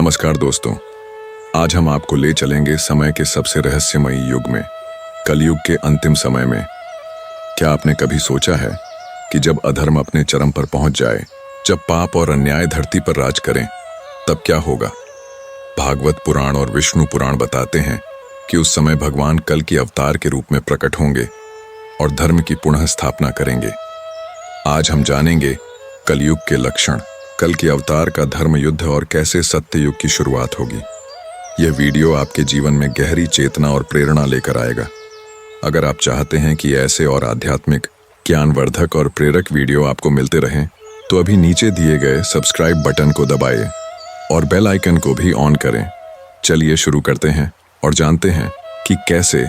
नमस्कार दोस्तों, आज हम आपको ले चलेंगे समय के सबसे रहस्यमयी युग में, कलयुग के अंतिम समय में। क्या आपने कभी सोचा है कि जब अधर्म अपने चरम पर पहुंच जाए, जब पाप और अन्याय धरती पर राज करें, तब क्या होगा? भागवत पुराण और विष्णु पुराण बताते हैं कि उस समय भगवान कल की अवतार के रूप में प्रकट होंगे और धर्म की पुनः स्थापना करेंगे। आज हम जानेंगे कलयुग के लक्षण, कल के अवतार का धर्म युद्ध और कैसे सत्य युग की शुरुआत होगी। यह वीडियो आपके जीवन में गहरी चेतना और प्रेरणा लेकर आएगा। अगर आप चाहते हैं कि ऐसे और आध्यात्मिक, ज्ञानवर्धक और प्रेरक वीडियो आपको मिलते रहें, तो अभी नीचे दिए गए सब्सक्राइब बटन को दबाएं और बेल आइकन को भी ऑन करें। चलिए शुरू करते हैं और जानते हैं कि कैसे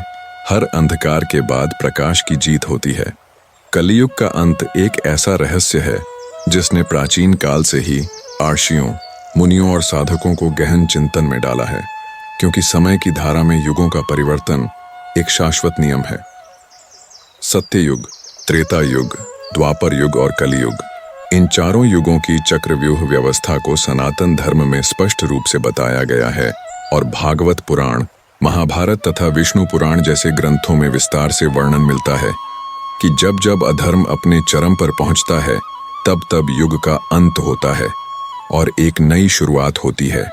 हर अंधकार के बाद प्रकाश की जीत होती है। कलयुग का अंत एक ऐसा रहस्य है जिसने प्राचीन काल से ही आर्षियों, मुनियों और साधकों को गहन चिंतन में डाला है, क्योंकि समय की धारा में युगों का परिवर्तन एक शाश्वत नियम है। सत्ययुग, त्रेता युग, द्वापर युग और कलियुग, इन चारों युगों की चक्रव्यूह व्यवस्था को सनातन धर्म में स्पष्ट रूप से बताया गया है और भागवत पुराण, महाभारत तथा विष्णु पुराण जैसे ग्रंथों में विस्तार से वर्णन मिलता है कि जब जब अधर्म अपने चरम पर पहुंचता है, तब तब युग का अंत होता है और एक नई शुरुआत होती है।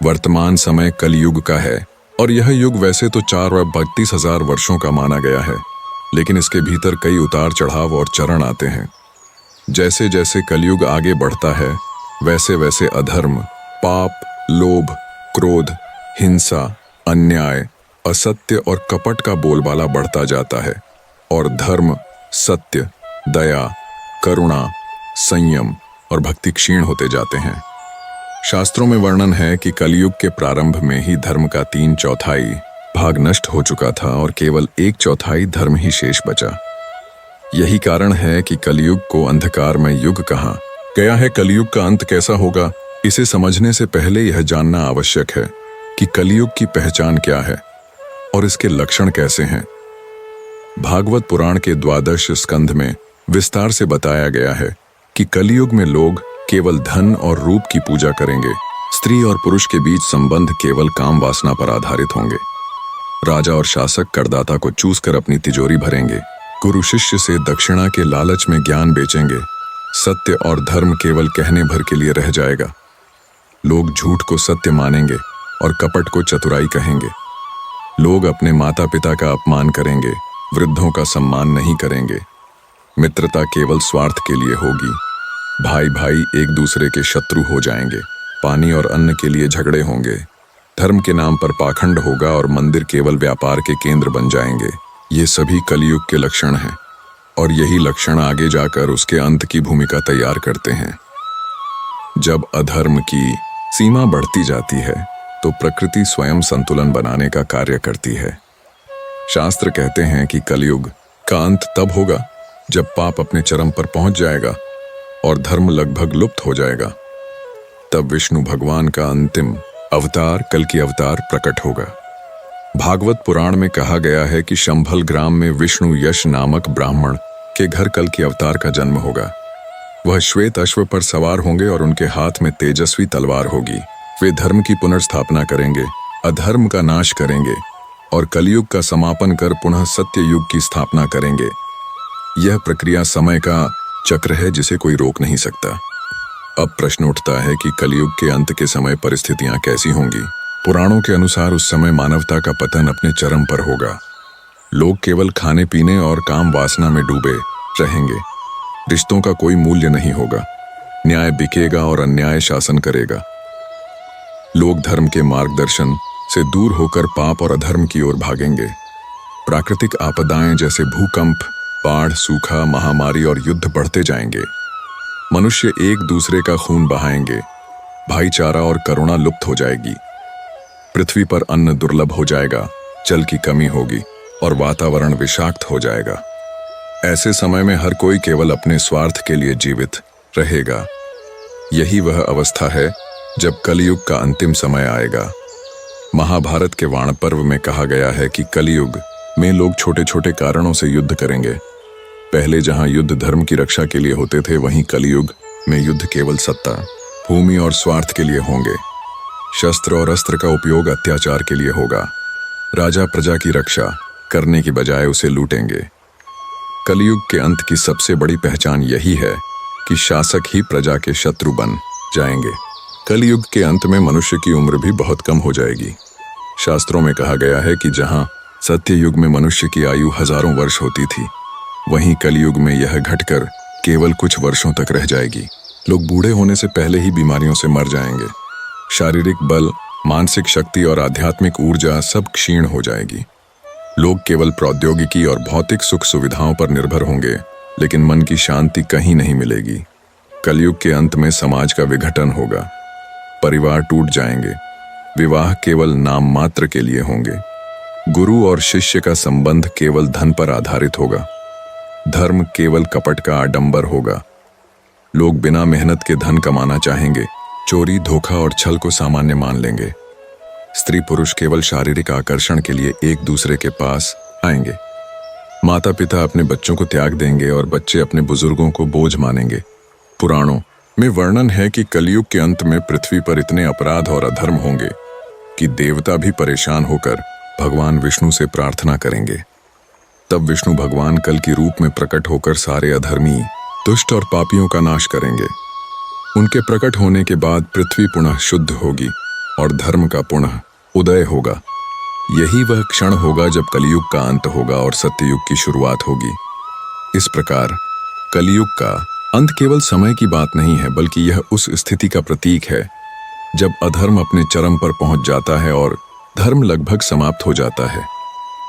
वर्तमान समय कलयुग का है और यह युग वैसे तो 4,32,000 वर्षों का माना गया है, लेकिन इसके भीतर कई उतार चढ़ाव और चरण आते हैं। जैसे जैसे कलयुग आगे बढ़ता है, वैसे वैसे अधर्म, पाप, लोभ, क्रोध, हिंसा, अन्याय, असत्य और कपट का बोलबाला बढ़ता जाता है और धर्म, सत्य, दया, करुणा, संयम और भक्ति क्षीण होते जाते हैं। शास्त्रों में वर्णन है कि कलयुग के प्रारंभ में ही धर्म का 3/4 भाग नष्ट हो चुका था और केवल 1/4 धर्म ही शेष बचा। यही कारण है कि कलयुग को अंधकार में युग कहा गया है। कलयुग का अंत कैसा होगा, इसे समझने से पहले यह जानना आवश्यक है कि कलयुग की पहचान क्या है और इसके लक्षण कैसे हैं। भागवत पुराण के 12 स्कंध में विस्तार से बताया गया है कि कलयुग में लोग केवल धन और रूप की पूजा करेंगे। स्त्री और पुरुष के बीच संबंध केवल काम वासना पर आधारित होंगे। राजा और शासक करदाता को चूस कर अपनी तिजोरी भरेंगे। गुरु शिष्य से दक्षिणा के लालच में ज्ञान बेचेंगे। सत्य और धर्म केवल कहने भर के लिए रह जाएगा। लोग झूठ को सत्य मानेंगे और कपट को चतुराई कहेंगे। लोग अपने माता पिता का अपमान करेंगे, वृद्धों का सम्मान नहीं करेंगे। मित्रता केवल स्वार्थ के लिए होगी। भाई भाई एक दूसरे के शत्रु हो जाएंगे। पानी और अन्न के लिए झगड़े होंगे। धर्म के नाम पर पाखंड होगा और मंदिर केवल व्यापार के केंद्र बन जाएंगे। ये सभी कलयुग के लक्षण हैं और यही लक्षण आगे जाकर उसके अंत की भूमिका तैयार करते हैं। जब अधर्म की सीमा बढ़ती जाती है, तो प्रकृति स्वयं संतुलन बनाने का कार्य करती है। शास्त्र कहते हैं कि कलयुग का अंत तब होगा जब पाप अपने चरम पर पहुंच जाएगा और धर्म लगभग लुप्त हो जाएगा। तब विष्णु भगवान का अंतिम अवतार, कल की अवतार प्रकट होगा। भागवत पुराण में कहा गया है कि शंभल ग्राम में विष्णु यश नामक ब्राह्मण के घर कल की अवतार का जन्म होगा। वह श्वेत अश्व पर सवार होंगे और उनके हाथ में तेजस्वी तलवार होगी। वे धर्म की पुनर्स्थापना करेंगे, अधर्म का नाश करेंगे और कलयुग का समापन कर पुनः सत्य युग की स्थापना करेंगे। यह प्रक्रिया समय का चक्र है जिसे कोई रोक नहीं सकता। अब प्रश्न उठता है कि कलयुग के अंत के समय परिस्थितियां कैसी होंगी। पुराणों के अनुसार उस समय मानवता का पतन अपने चरम पर होगा। लोग केवल खाने पीने और काम वासना में डूबे रहेंगे। रिश्तों का कोई मूल्य नहीं होगा। न्याय बिकेगा और अन्याय शासन करेगा। लोग धर्म के मार्गदर्शन से दूर होकर पाप और अधर्म की ओर भागेंगे। प्राकृतिक आपदाएं जैसे भूकंप, बाढ़, सूखा, महामारी और युद्ध बढ़ते जाएंगे। मनुष्य एक दूसरे का खून बहाएंगे। भाईचारा और करुणा लुप्त हो जाएगी। पृथ्वी पर अन्न दुर्लभ हो जाएगा, जल की कमी होगी और वातावरण विषाक्त हो जाएगा। ऐसे समय में हर कोई केवल अपने स्वार्थ के लिए जीवित रहेगा। यही वह अवस्था है जब कलयुग का अंतिम समय आएगा। महाभारत के वाण पर्व में कहा गया है कि कलयुग में लोग छोटे छोटे कारणों से युद्ध करेंगे। पहले जहां युद्ध धर्म की रक्षा के लिए होते थे, वहीं कलयुग में युद्ध केवल सत्ता, भूमि और स्वार्थ के लिए होंगे। शस्त्र और अस्त्र का उपयोग अत्याचार के लिए होगा। राजा प्रजा की रक्षा करने की बजाय उसे लूटेंगे। कलयुग के अंत की सबसे बड़ी पहचान यही है कि शासक ही प्रजा के शत्रु बन जाएंगे। कलयुग के अंत में मनुष्य की उम्र भी बहुत कम हो जाएगी। शास्त्रों में कहा गया है कि जहां सत्य युग में मनुष्य की आयु हजारों वर्ष होती थी, वहीं कलयुग में यह घटकर केवल कुछ वर्षों तक रह जाएगी। लोग बूढ़े होने से पहले ही बीमारियों से मर जाएंगे। शारीरिक बल, मानसिक शक्ति और आध्यात्मिक ऊर्जा सब क्षीण हो जाएगी। लोग केवल प्रौद्योगिकी और भौतिक सुख सुविधाओं पर निर्भर होंगे, लेकिन मन की शांति कहीं नहीं मिलेगी। कलयुग के अंत में समाज का विघटन होगा, परिवार टूट जाएंगे, विवाह केवल नाम मात्र के लिए होंगे, गुरु और शिष्य का संबंध केवल धन पर आधारित होगा, धर्म केवल कपट का आडंबर होगा। लोग बिना मेहनत के धन कमाना चाहेंगे, चोरी, धोखा और छल को सामान्य मान लेंगे। स्त्री पुरुष केवल शारीरिक आकर्षण के लिए एक दूसरे के पास आएंगे। माता पिता अपने बच्चों को त्याग देंगे और बच्चे अपने बुजुर्गों को बोझ मानेंगे। पुराणों में वर्णन है कि कलयुग के अंत में पृथ्वी पर इतने अपराध और अधर्म होंगे कि देवता भी परेशान होकर भगवान विष्णु से प्रार्थना करेंगे। तब विष्णु भगवान कल की रूप में प्रकट होकर सारे अधर्मी, दुष्ट और पापियों का नाश करेंगे। उनके प्रकट होने के बाद पृथ्वी पुनः शुद्ध होगी और धर्म का पुनः उदय होगा। यही वह क्षण होगा जब कलयुग का अंत होगा और सत्ययुग की शुरुआत होगी। इस प्रकार कलयुग का अंत केवल समय की बात नहीं है, बल्कि यह उस स्थिति का प्रतीक है जब अधर्म अपने चरम पर पहुंच जाता है और धर्म लगभग समाप्त हो जाता है।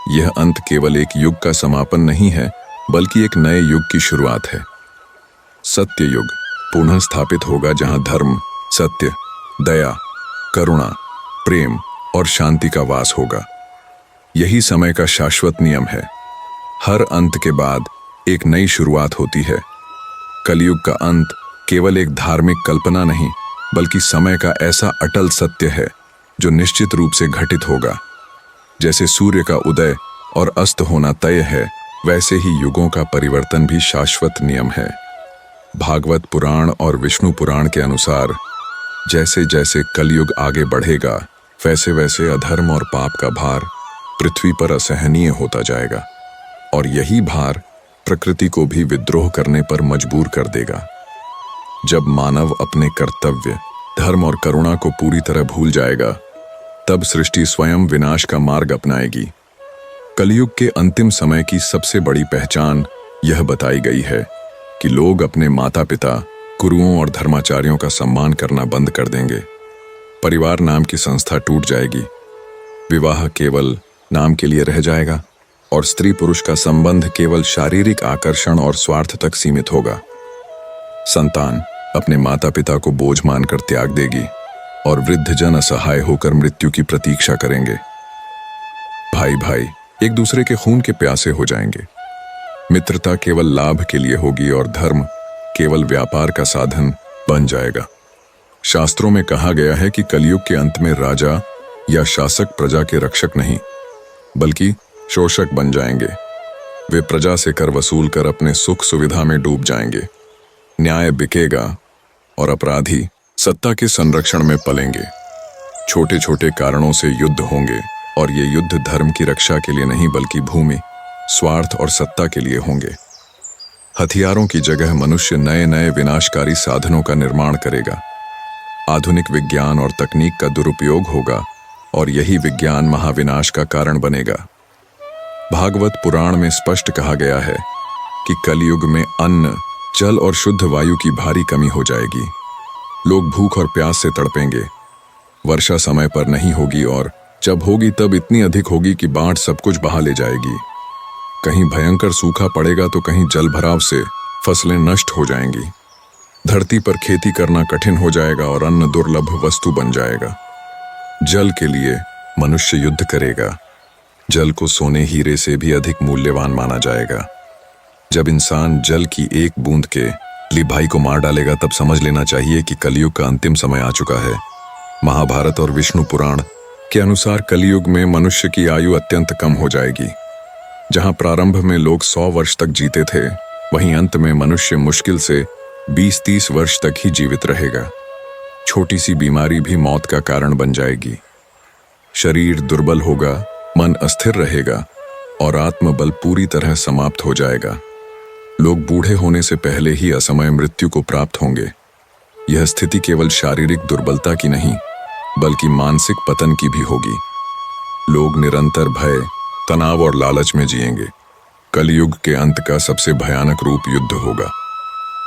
यह अंत केवल एक युग का समापन नहीं है, बल्कि एक नए युग की शुरुआत है। सत्य युग पुनः स्थापित होगा, जहां धर्म, सत्य, दया, करुणा, प्रेम और शांति का वास होगा। यही समय का शाश्वत नियम है। हर अंत के बाद एक नई शुरुआत होती है। कलयुग का अंत केवल एक धार्मिक कल्पना नहीं, बल्कि समय का ऐसा अटल सत्य है जो निश्चित रूप से घटित होगा। जैसे सूर्य का उदय और अस्त होना तय है, वैसे ही युगों का परिवर्तन भी शाश्वत नियम है। भागवत पुराण और विष्णु पुराण के अनुसार जैसे जैसे कलयुग आगे बढ़ेगा, वैसे वैसे अधर्म और पाप का भार पृथ्वी पर असहनीय होता जाएगा और यही भार प्रकृति को भी विद्रोह करने पर मजबूर कर देगा। जब मानव अपने कर्तव्य, धर्म और करुणा को पूरी तरह भूल जाएगा, तब सृष्टि स्वयं विनाश का मार्ग अपनाएगी। कलयुग के अंतिम समय की सबसे बड़ी पहचान यह बताई गई है कि लोग अपने माता पिता, गुरुओं और धर्माचार्यों का सम्मान करना बंद कर देंगे। परिवार नाम की संस्था टूट जाएगी, विवाह केवल नाम के लिए रह जाएगा और स्त्री पुरुष का संबंध केवल शारीरिक आकर्षण और स्वार्थ तक सीमित होगा। संतान अपने माता पिता को बोझ मानकर त्याग देगी और वृद्धजन असहाय होकर मृत्यु की प्रतीक्षा करेंगे। भाई भाई एक दूसरे के खून के प्यासे हो जाएंगे। मित्रता केवल लाभ के लिए होगी और धर्म केवल व्यापार का साधन बन जाएगा। शास्त्रों में कहा गया है कि कलयुग के अंत में राजा या शासक प्रजा के रक्षक नहीं, बल्कि शोषक बन जाएंगे। वे प्रजा से कर वसूल कर अपने सुख सुविधा में डूब जाएंगे। न्याय बिकेगा और अपराधी सत्ता के संरक्षण में पलेंगे। छोटे छोटे कारणों से युद्ध होंगे और ये युद्ध धर्म की रक्षा के लिए नहीं, बल्कि भूमि, स्वार्थ और सत्ता के लिए होंगे। हथियारों की जगह मनुष्य नए नए विनाशकारी साधनों का निर्माण करेगा। आधुनिक विज्ञान और तकनीक का दुरुपयोग होगा और यही विज्ञान महाविनाश का कारण बनेगा। भागवत पुराण में स्पष्ट कहा गया है कि कलयुग में अन्न, जल और शुद्ध वायु की भारी कमी हो जाएगी। लोग भूख और प्यास से तड़पेंगे। वर्षा समय पर नहीं होगी और जब होगी तब इतनी अधिक होगी कि बाढ़ सब कुछ बहा ले जाएगी। कहीं भयंकर सूखा पड़ेगा तो कहीं जल भराव से फसलें नष्ट हो जाएंगी। धरती पर खेती करना कठिन हो जाएगा और अन्न दुर्लभ वस्तु बन जाएगा। जल के लिए मनुष्य युद्ध करेगा। जल को सोने हीरे से भी अधिक मूल्यवान माना जाएगा। जब इंसान जल की एक बूंद के लिए भाई को मार डालेगा, तब समझ लेना चाहिए कि कलयुग का अंतिम समय आ चुका है। महाभारत और विष्णु पुराण के अनुसार कलयुग में मनुष्य की आयु अत्यंत कम हो जाएगी। जहां प्रारंभ में लोग 100 वर्ष तक जीते थे, वहीं अंत में मनुष्य मुश्किल से 20-30 वर्ष तक ही जीवित रहेगा। छोटी सी बीमारी भी मौत का कारण बन जाएगी। शरीर दुर्बल होगा, मन अस्थिर रहेगा और आत्मबल पूरी तरह समाप्त हो जाएगा। लोग बूढ़े होने से पहले ही असमय मृत्यु को प्राप्त होंगे। यह स्थिति केवल शारीरिक दुर्बलता की नहीं, बल्कि मानसिक पतन की भी होगी। लोग निरंतर भय, तनाव और लालच में जिएंगे। कलयुग के अंत का सबसे भयानक रूप युद्ध होगा।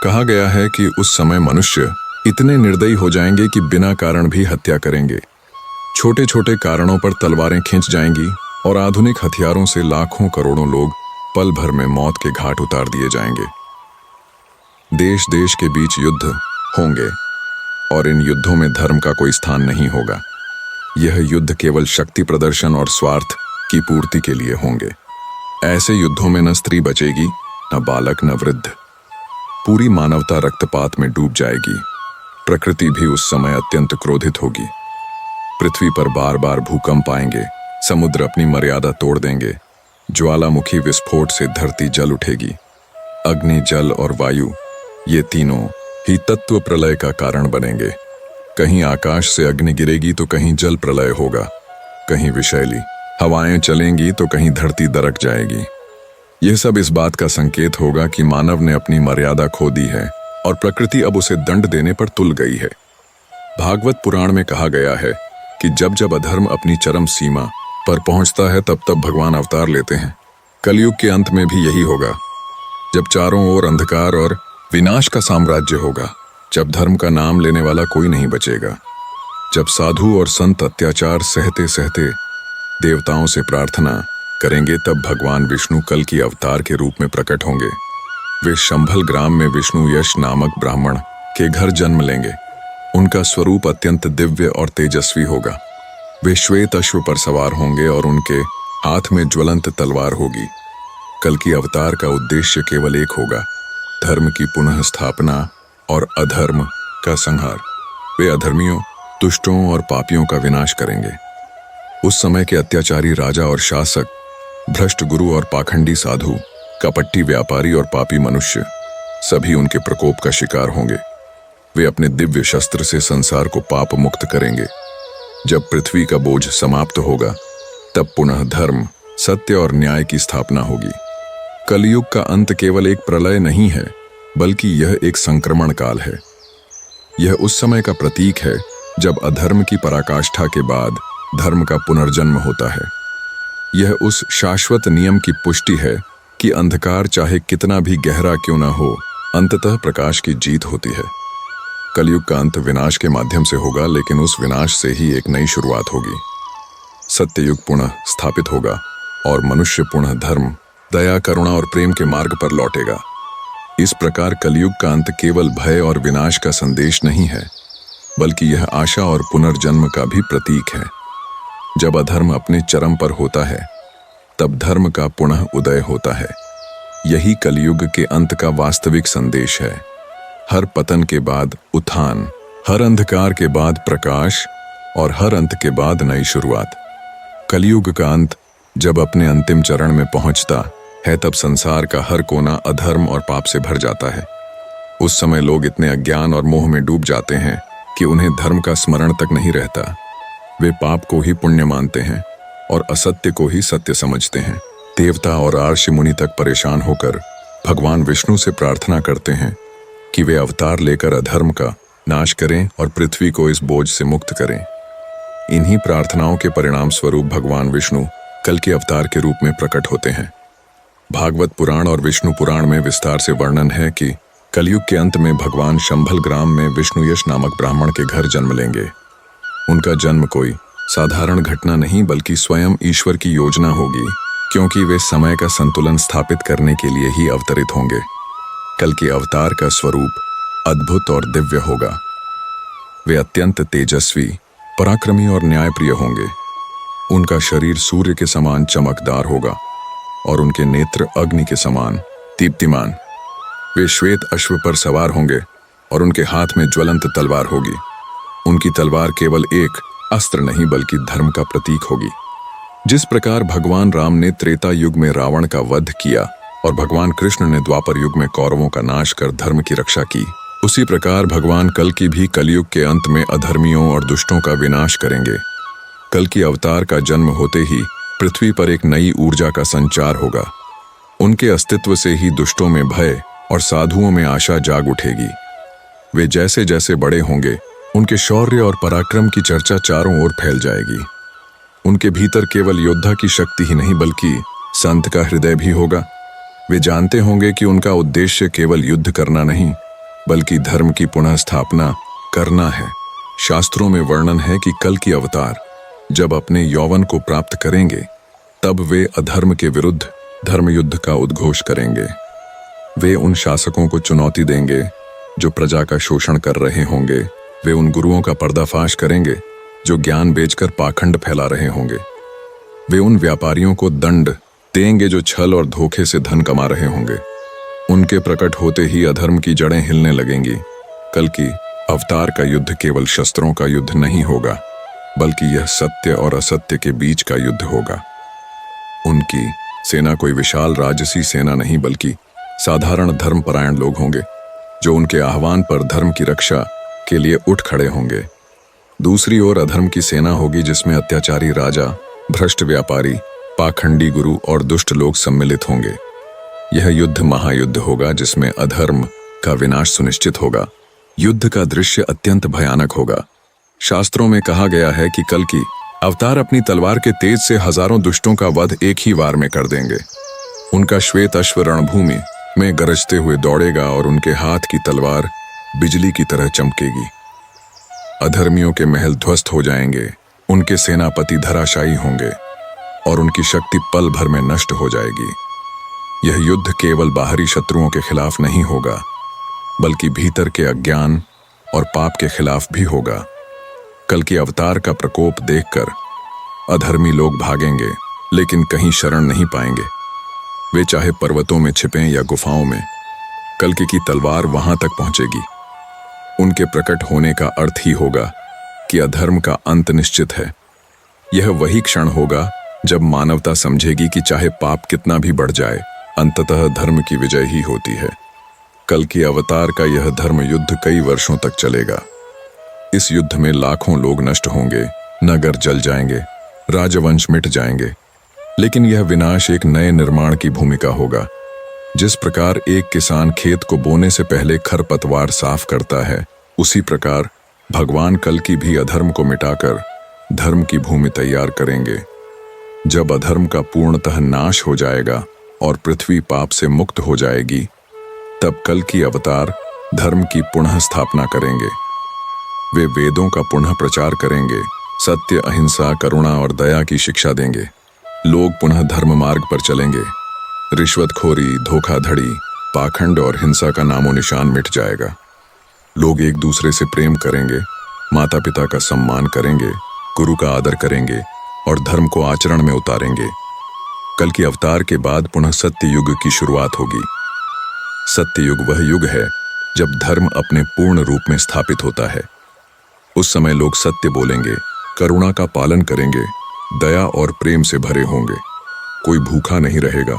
कहा गया है कि उस समय मनुष्य इतने निर्दयी हो जाएंगे कि बिना कारण भी हत्या करेंगे। छोटे छोटे कारणों पर तलवारें खींच जाएंगी और आधुनिक हथियारों से लाखों करोड़ों लोग पल भर में मौत के घाट उतार दिए जाएंगे। देश देश के बीच युद्ध होंगे और इन युद्धों में धर्म का कोई स्थान नहीं होगा। यह युद्ध केवल शक्ति प्रदर्शन और स्वार्थ की पूर्ति के लिए होंगे। ऐसे युद्धों में न स्त्री बचेगी, न बालक, न वृद्ध। पूरी मानवता रक्तपात में डूब जाएगी। प्रकृति भी उस समय अत्यंत क्रोधित होगी। पृथ्वी पर बार बार भूकंप आएंगे, समुद्र अपनी मर्यादा तोड़ देंगे, ज्वालामुखी विस्फोट से धरती जल उठेगी। अग्नि, जल और वायु, ये तीनों ही तत्व प्रलय का कारण बनेंगे। कहीं आकाश से अग्नि गिरेगी तो कहीं जल प्रलय होगा, कहीं विषैली हवाएं चलेंगी तो कहीं धरती दरक जाएगी। यह सब इस बात का संकेत होगा कि मानव ने अपनी मर्यादा खो दी है और प्रकृति अब उसे दंड देने पर तुल गई है। भागवत पुराण में कहा गया है कि जब जब अधर्म अपनी चरम सीमा पर पहुंचता है तब तब भगवान अवतार लेते हैं। कलयुग के अंत में भी यही होगा, जब चारों ओर अंधकार और विनाश का साम्राज्य होगा, जब धर्म का नाम लेने वाला कोई नहीं बचेगा, जब साधु और संत अत्याचार सहते सहते देवताओं से प्रार्थना करेंगे, तब भगवान विष्णु कल की अवतार के रूप में प्रकट होंगे। वे शंभल ग्राम में विष्णु यश नामक ब्राह्मण के घर जन्म लेंगे। उनका स्वरूप अत्यंत दिव्य और तेजस्वी होगा। वे श्वेत अश्व पर सवार होंगे और उनके हाथ में ज्वलंत तलवार होगी। कल की अवतार का उद्देश्य केवल एक होगा, धर्म की पुनः स्थापना और अधर्म का संहार। वे अधर्मियों, दुष्टों और पापियों का विनाश करेंगे। उस समय के अत्याचारी राजा और शासक, भ्रष्ट गुरु और पाखंडी साधु, कपट्टी व्यापारी और पापी मनुष्य सभी उनके प्रकोप का शिकार होंगे। वे अपने दिव्य शस्त्र से संसार को पाप मुक्त करेंगे। जब पृथ्वी का बोझ समाप्त होगा, तब पुनः धर्म, सत्य और न्याय की स्थापना होगी। कलयुग का अंत केवल एक प्रलय नहीं है, बल्कि यह एक संक्रमण काल है। यह उस समय का प्रतीक है जब अधर्म की पराकाष्ठा के बाद धर्म का पुनर्जन्म होता है। यह उस शाश्वत नियम की पुष्टि है कि अंधकार चाहे कितना भी गहरा क्यों न हो, अंततः प्रकाश की जीत होती है। कलयुग का अंत विनाश के माध्यम से होगा, लेकिन उस विनाश से ही एक नई शुरुआत होगी। सत्ययुग पुनः स्थापित होगा और मनुष्य पुनः धर्म, दया, करुणा और प्रेम के मार्ग पर लौटेगा। इस प्रकार कलयुग का अंत केवल भय और विनाश का संदेश नहीं है, बल्कि यह आशा और पुनर्जन्म का भी प्रतीक है। जब अधर्म अपने चरम पर होता है, तब धर्म का पुनः उदय होता है। यही कलयुग के अंत का वास्तविक संदेश है। हर पतन के बाद उत्थान, हर अंधकार के बाद प्रकाश और हर अंत के बाद नई शुरुआत। कलयुग का अंत जब अपने अंतिम चरण में पहुंचता है, तब संसार का हर कोना अधर्म और पाप से भर जाता है। उस समय लोग इतने अज्ञान और मोह में डूब जाते हैं कि उन्हें धर्म का स्मरण तक नहीं रहता। वे पाप को ही पुण्य मानते हैं और असत्य को ही सत्य समझते हैं। देवता और ऋषि मुनि तक परेशान होकर भगवान विष्णु से प्रार्थना करते हैं कि वे अवतार लेकर अधर्म का नाश करें और पृथ्वी को इस बोझ से मुक्त करें। इन्हीं प्रार्थनाओं के परिणाम स्वरूप भगवान विष्णु कल के अवतार के रूप में प्रकट होते हैं। भागवत पुराण और विष्णु पुराण में विस्तार से वर्णन है कि कलयुग के अंत में भगवान शंभल ग्राम में विष्णु यश नामक ब्राह्मण के घर जन्म लेंगे। उनका जन्म कोई साधारण घटना नहीं, बल्कि स्वयं ईश्वर की योजना होगी, क्योंकि वे समय का संतुलन स्थापित करने के लिए ही अवतरित होंगे। कल के अवतार का स्वरूप अद्भुत और दिव्य होगा। वे अत्यंत तेजस्वी, पराक्रमी और न्यायप्रिय होंगे। उनका शरीर सूर्य के समान चमकदार होगा और उनके नेत्र अग्नि के समान दीप्तिमान। वे श्वेत अश्व पर सवार होंगे और उनके हाथ में ज्वलंत तलवार होगी। उनकी तलवार केवल एक अस्त्र नहीं, बल्कि धर्म का प्रतीक होगी। जिस प्रकार भगवान राम ने त्रेता युग में रावण का वध किया और भगवान कृष्ण ने द्वापर युग में कौरवों का नाश कर धर्म की रक्षा की, उसी प्रकार भगवान कल्कि भी कलयुग के अंत में अधर्मियों और दुष्टों का विनाश करेंगे। कल्कि अवतार का जन्म होते ही पृथ्वी पर एक नई ऊर्जा का संचार होगा। उनके अस्तित्व से ही दुष्टों में भय और साधुओं में आशा जाग उठेगी। वे जैसे जैसे बड़े होंगे, उनके शौर्य और पराक्रम की चर्चा चारों ओर फैल जाएगी। उनके भीतर केवल योद्धा की शक्ति ही नहीं बल्कि संत का हृदय भी होगा। वे जानते होंगे कि उनका उद्देश्य केवल युद्ध करना नहीं बल्कि धर्म की पुनः स्थापना करना है। शास्त्रों में वर्णन है कि कल्कि अवतार जब अपने यौवन को प्राप्त करेंगे तब वे अधर्म के विरुद्ध धर्म युद्ध का उद्घोष करेंगे। वे उन शासकों को चुनौती देंगे जो प्रजा का शोषण कर रहे होंगे। वे उन गुरुओं का पर्दाफाश करेंगे जो ज्ञान बेचकर पाखंड फैला रहे होंगे। वे उन व्यापारियों को दंड देंगे जो छल और धोखे से धन कमा रहे होंगे। उनके प्रकट होते ही अधर्म की जड़ें हिलने लगेंगी। कल्कि अवतार का युद्ध केवल शस्त्रों का युद्ध नहीं होगा बल्कि यह सत्य और असत्य के बीच का युद्ध होगा। उनकी सेना कोई विशाल राजसी सेना नहीं बल्कि साधारण धर्मपरायण लोग होंगे जो उनके आह्वान पर धर्म की रक्षा के लिए उठ खड़े होंगे। दूसरी ओर अधर्म की सेना होगी जिसमें अत्याचारी राजा, भ्रष्ट व्यापारी, पाखंडी गुरु और दुष्ट लोग सम्मिलित होंगे। यह युद्ध महायुद्ध होगा जिसमें अधर्म का विनाश सुनिश्चित होगा। युद्ध का दृश्य अत्यंत भयानक होगा। शास्त्रों में कहा गया है कि कल्कि अवतार अपनी तलवार के तेज से हजारों दुष्टों का वध एक ही वार में कर देंगे। उनका श्वेत अश्व रणभूमि में गरजते हुए दौड़ेगा और उनके हाथ की तलवार बिजली की तरह चमकेगी। अधर्मियों के महल ध्वस्त हो जाएंगे, उनके सेनापति धराशायी होंगे और उनकी शक्ति पल भर में नष्ट हो जाएगी। यह युद्ध केवल बाहरी शत्रुओं के खिलाफ नहीं होगा बल्कि भीतर के अज्ञान और पाप के खिलाफ भी होगा। कल्कि अवतार का प्रकोप देखकर अधर्मी लोग भागेंगे लेकिन कहीं शरण नहीं पाएंगे। वे चाहे पर्वतों में छिपें या गुफाओं में, कल्कि की तलवार वहां तक पहुंचेगी। उनके प्रकट होने का अर्थ ही होगा कि अधर्म का अंत निश्चित है। यह वही क्षण होगा जब मानवता समझेगी कि चाहे पाप कितना भी बढ़ जाए, अंततः धर्म की विजय ही होती है। कल्कि अवतार का यह धर्म युद्ध कई वर्षों तक चलेगा। इस युद्ध में लाखों लोग नष्ट होंगे, नगर जल जाएंगे, राजवंश मिट जाएंगे, लेकिन यह विनाश एक नए निर्माण की भूमिका होगा। जिस प्रकार एक किसान खेत को बोने से पहले खरपतवार साफ करता है, उसी प्रकार भगवान कल्कि भी अधर्म को मिटाकर धर्म की भूमि तैयार करेंगे। जब अधर्म का पूर्णतः नाश हो जाएगा और पृथ्वी पाप से मुक्त हो जाएगी, तब कल्कि अवतार धर्म की पुनः स्थापना करेंगे। वे वेदों का पुनः प्रचार करेंगे, सत्य, अहिंसा, करुणा और दया की शिक्षा देंगे। लोग पुनः धर्म मार्ग पर चलेंगे। रिश्वतखोरी, धोखाधड़ी, पाखंड और हिंसा का नामो निशान मिट जाएगा। लोग एक दूसरे से प्रेम करेंगे, माता पिता का सम्मान करेंगे, गुरु का आदर करेंगे और धर्म को आचरण में उतारेंगे। कल्कि अवतार के बाद पुनः सत्य युग की शुरुआत होगी। सत्य युग वह युग है जब धर्म अपने पूर्ण रूप में स्थापित होता है। उस समय लोग सत्य बोलेंगे, करुणा का पालन करेंगे, दया और प्रेम से भरे होंगे। कोई भूखा नहीं रहेगा,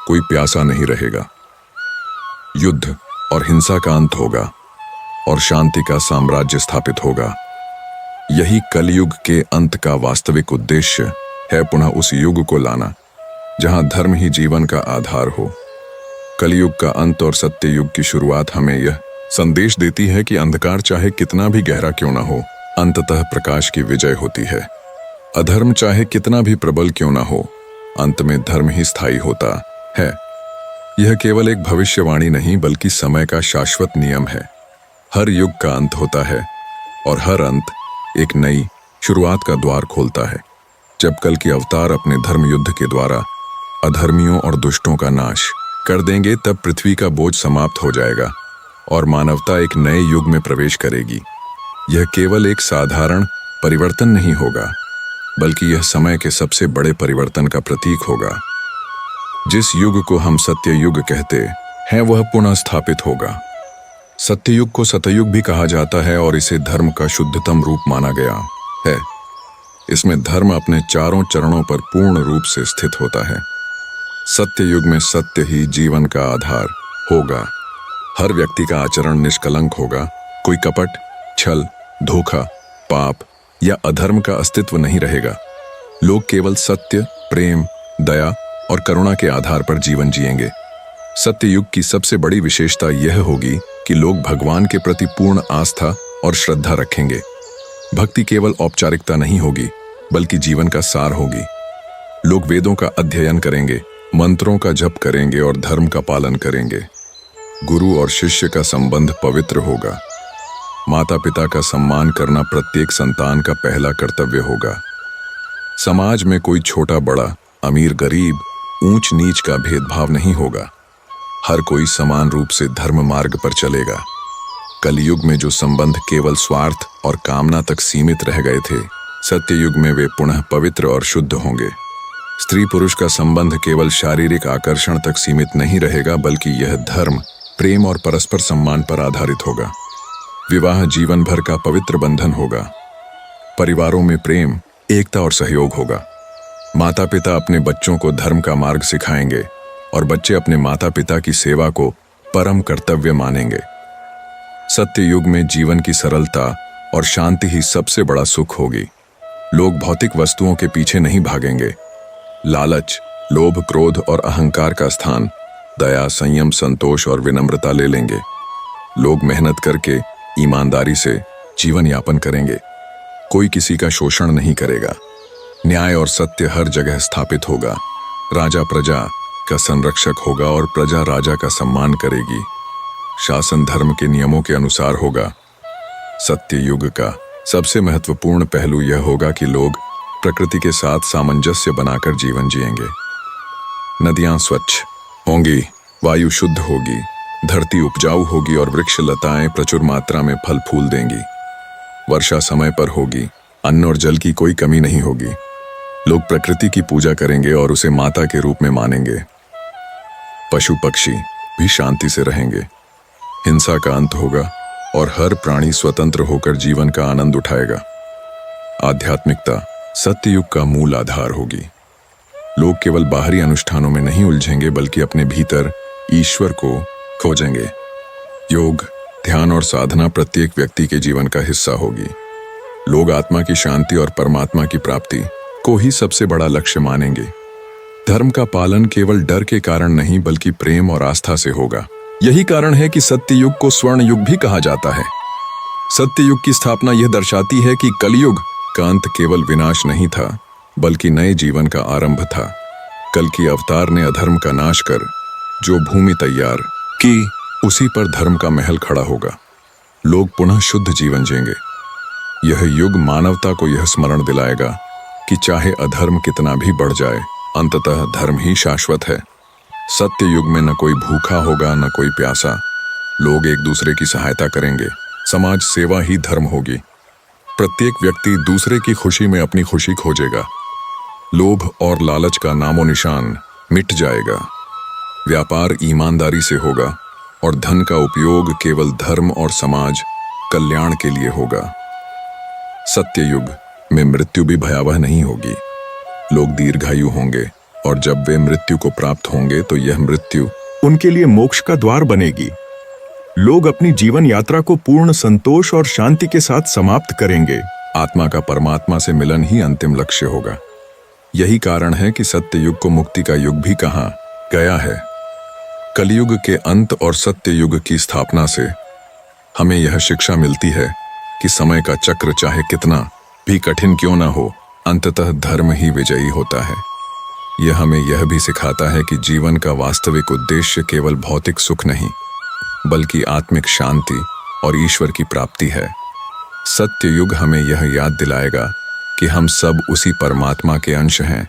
कोई प्यासा नहीं रहेगा। युद्ध और हिंसा का अंत होगा और शांति का साम्राज्य स्थापित होगा। यही कलयुग के अंत का वास्तविक उद्देश्य है, पुनः उस युग को लाना जहां धर्म ही जीवन का आधार हो। कलयुग का अंत और सत्य युग की शुरुआत हमें यह संदेश देती है कि अंधकार चाहे कितना भी गहरा क्यों ना हो, अंततः प्रकाश की विजय होती है। अधर्म चाहे कितना भी प्रबल क्यों ना हो, अंत में धर्म ही स्थायी होता है। यह केवल एक भविष्यवाणी नहीं बल्कि समय का शाश्वत नियम है। हर युग का अंत होता है और हर अंत एक नई शुरुआत का द्वार खोलता है। जब कल्कि अवतार अपने धर्म युद्ध के द्वारा अधर्मियों और दुष्टों का नाश कर देंगे, तब पृथ्वी का बोझ समाप्त हो जाएगा और मानवता एक नए युग में प्रवेश करेगी। यह केवल एक साधारण परिवर्तन नहीं होगा बल्कि यह समय के सबसे बड़े परिवर्तन का प्रतीक होगा। जिस युग को हम सत्य युग कहते हैं वह पुनः स्थापित होगा। सत्ययुग को सतयुग भी कहा जाता है और इसे धर्म का शुद्धतम रूप माना गया है। इसमें धर्म अपने चारों चरणों पर पूर्ण रूप से स्थित होता है। सत्य युग में सत्य ही जीवन का आधार होगा। हर व्यक्ति का आचरण निष्कलंक होगा। कोई कपट, छल, धोखा, पाप या अधर्म का अस्तित्व नहीं रहेगा। लोग केवल सत्य, प्रेम, दया और करुणा के आधार पर जीवन जिएंगे। सत्य युग की सबसे बड़ी विशेषता यह होगी कि लोग भगवान के प्रति पूर्ण आस्था और श्रद्धा रखेंगे। भक्ति केवल औपचारिकता नहीं होगी, बल्कि जीवन का सार होगी। लोग वेदों का अध्ययन करेंगे, मंत्रों का जप करेंगे और धर्म का पालन करेंगे। गुरु और शिष्य का संबंध पवित्र होगा। माता पिता का सम्मान करना प्रत्येक संतान का पहला कर्तव्य होगा। समाज में कोई छोटा बड़ा, अमीर गरीब, ऊंच नीच का भेदभाव नहीं होगा। हर कोई समान रूप से धर्म मार्ग पर चलेगा। कलयुग में जो संबंध केवल स्वार्थ और कामना तक सीमित रह गए थे, सत्ययुग में वे पुनः पवित्र और शुद्ध होंगे। स्त्री पुरुष का संबंध केवल शारीरिक आकर्षण तक सीमित नहीं रहेगा, बल्कि यह धर्म, प्रेम और परस्पर सम्मान पर आधारित होगा। विवाह जीवन भर का पवित्र बंधन होगा। परिवारों में प्रेम, एकता और सहयोग होगा। माता पिता अपने बच्चों को धर्म का मार्ग सिखाएंगे और बच्चे अपने माता पिता की सेवा को परम कर्तव्य मानेंगे। सत्य युग में जीवन की सरलता और शांति ही सबसे बड़ा सुख होगी। लोग भौतिक वस्तुओं के पीछे नहीं भागेंगे। लालच, लोभ, क्रोध और अहंकार का स्थान दया, संयम, संतोष और विनम्रता ले लेंगे। लोग मेहनत करके ईमानदारी से जीवन यापन करेंगे। कोई किसी का शोषण नहीं करेगा। न्याय और सत्य हर जगह स्थापित होगा। राजा प्रजा का संरक्षक होगा और प्रजा राजा का सम्मान करेगी। शासन धर्म के नियमों के अनुसार होगा। सत्य युग का सबसे महत्वपूर्ण पहलू यह होगा कि लोग प्रकृति के साथ सामंजस्य बनाकर जीवन जिएंगे। नदियां स्वच्छ होंगी, वायु शुद्ध होगी, धरती उपजाऊ होगी और वृक्ष लताएं प्रचुर मात्रा में फल फूल देंगी। वर्षा समय पर होगी, अन्न और जल की कोई कमी नहीं होगी। लोग प्रकृति की पूजा करेंगे और उसे माता के रूप में मानेंगे। पशु पक्षी भी शांति से रहेंगे। हिंसा का अंत होगा और हर प्राणी स्वतंत्र होकर जीवन का आनंद उठाएगा। आध्यात्मिकता सत्ययुग का मूल आधार होगी। लोग केवल बाहरी अनुष्ठानों में नहीं उलझेंगे, बल्कि अपने भीतर ईश्वर को खोजेंगे। योग, ध्यान और साधना प्रत्येक व्यक्ति के जीवन का हिस्सा होगी। लोग आत्मा की शांति और परमात्मा की प्राप्ति को ही सबसे बड़ा लक्ष्य मानेंगे। धर्म का पालन केवल डर के कारण नहीं, बल्कि प्रेम और आस्था से होगा। यही कारण है कि सत्य युग को स्वर्ण युग भी कहा जाता है। सत्य युग की स्थापना यह दर्शाती है कि कलयुग का अंत केवल विनाश नहीं था, बल्कि नए जीवन का आरंभ था। कल की अवतार ने अधर्म का नाश कर जो भूमि तैयार की, उसी पर धर्म का महल खड़ा होगा। लोग पुनः शुद्ध जीवन जिएंगे। यह युग मानवता को यह स्मरण दिलाएगा कि चाहे अधर्म कितना भी बढ़ जाए, अंततः धर्म ही शाश्वत है। सत्य युग में न कोई भूखा होगा, न कोई प्यासा। लोग एक दूसरे की सहायता करेंगे। समाज सेवा ही धर्म होगी। प्रत्येक व्यक्ति दूसरे की खुशी में अपनी खुशी खोजेगा। लोभ और लालच का नामो निशान मिट जाएगा। व्यापार ईमानदारी से होगा और धन का उपयोग केवल धर्म और समाज कल्याण के लिए होगा। सत्य युग में मृत्यु भी भयावह नहीं होगी। लोग दीर्घायु होंगे और जब वे मृत्यु को प्राप्त होंगे तो यह मृत्यु उनके लिए मोक्ष का द्वार बनेगी। लोग अपनी जीवन यात्रा को पूर्ण संतोष और शांति के साथ समाप्त करेंगे। आत्मा का परमात्मा से मिलन ही अंतिम लक्ष्य होगा। यही कारण है कि सत्य युग को मुक्ति का युग भी कहा गया है। कलयुग के अंत और सत्य युग की स्थापना से हमें यह शिक्षा मिलती है कि समय का चक्र चाहे कितना भी कठिन क्यों ना हो, अंततः धर्म ही विजयी होता है। यह हमें यह भी सिखाता है कि जीवन का वास्तविक उद्देश्य केवल भौतिक सुख नहीं, बल्कि आत्मिक शांति और ईश्वर की प्राप्ति है। सत्य युग हमें यह याद दिलाएगा कि हम सब उसी परमात्मा के अंश हैं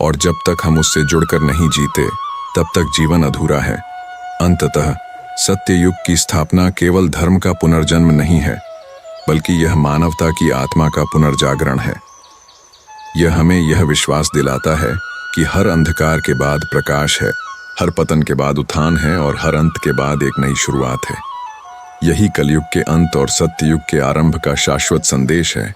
और जब तक हम उससे जुड़कर नहीं जीते, तब तक जीवन अधूरा है। अंततः सत्य युग की स्थापना केवल धर्म का पुनर्जन्म नहीं है, बल्कि यह मानवता की आत्मा का पुनर्जागरण है। यह हमें यह विश्वास दिलाता है कि हर अंधकार के बाद प्रकाश है, हर पतन के बाद उत्थान है और हर अंत के बाद एक नई शुरुआत है। यही कलयुग के अंत और सत्य युग के आरंभ का शाश्वत संदेश है।